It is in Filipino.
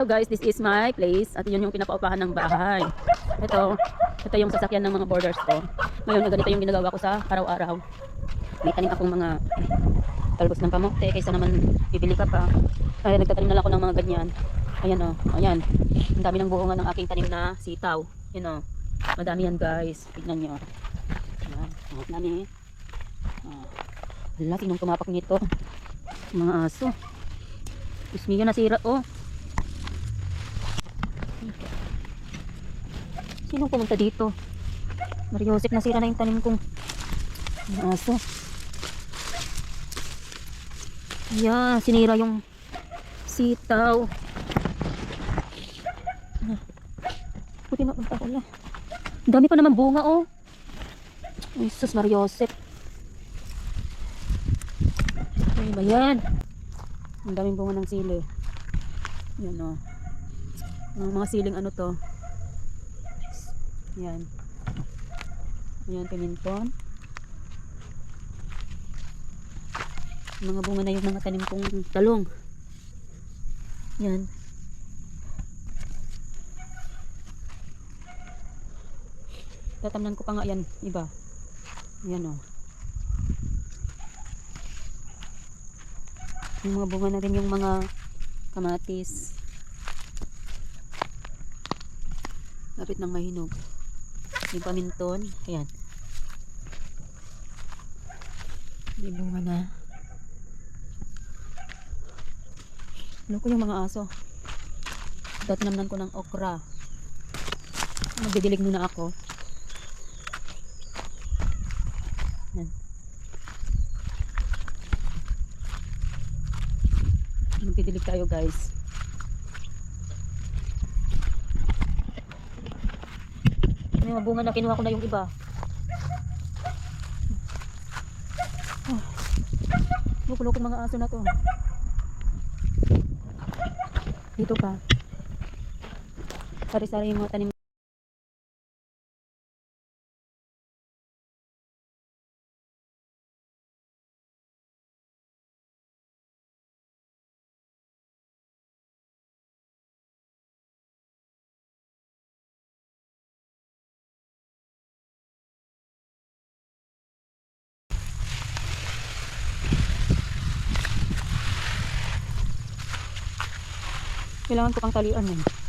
So guys, this is my place at yun yung pinapaupahan ng bahay. Ito yung sasakyan ng mga borders ko. Ngayon na ganito yung ginagawa ko sa araw-araw. May tanim akong mga talbos ng kamote kaysa naman bibili ka pa. Ay, nagtatanim na lang ako ng mga ganyan. Ayan o, ayan. Ang dami ng buongan ng aking tanim na sitaw. Yun o, madami yan guys. Tignan nyo. Ayan, ang dami. Hala, sinong tumapak nito? Mga aso. Diyos mio, nasira o. Sinong pumunta dito? Mariosep, nasira na yung tanim kong aso. Yan, sinira yung sitaw. Buti na punta ko lang. Ang dami pa naman bunga oh. Jesus, Mariosep. Ano ba yan? Ang daming bunga ng sili. Yan oh. Mga siling ano to. Yan. Ayan, piminton. Mga bunga na yung mga tanim kong talong. Yan. Tatamnan ko pa nga yan, iba. Yan o. Yung mga bunga na rin yung mga kamatis. Lapit ng mahinog. Yung paminton, ayan. May bunga na. Ano ko yung mga aso? Tatnamnan ko ng okra. Magdidilig muna ako. Ayan. Magdidilig tayo guys. May mga bunga na kinuha ko na yung iba. Loko-loko mga aso na to. Dito pa. Sari-sari yung mga tanim. Kailangan ko pang talian eh.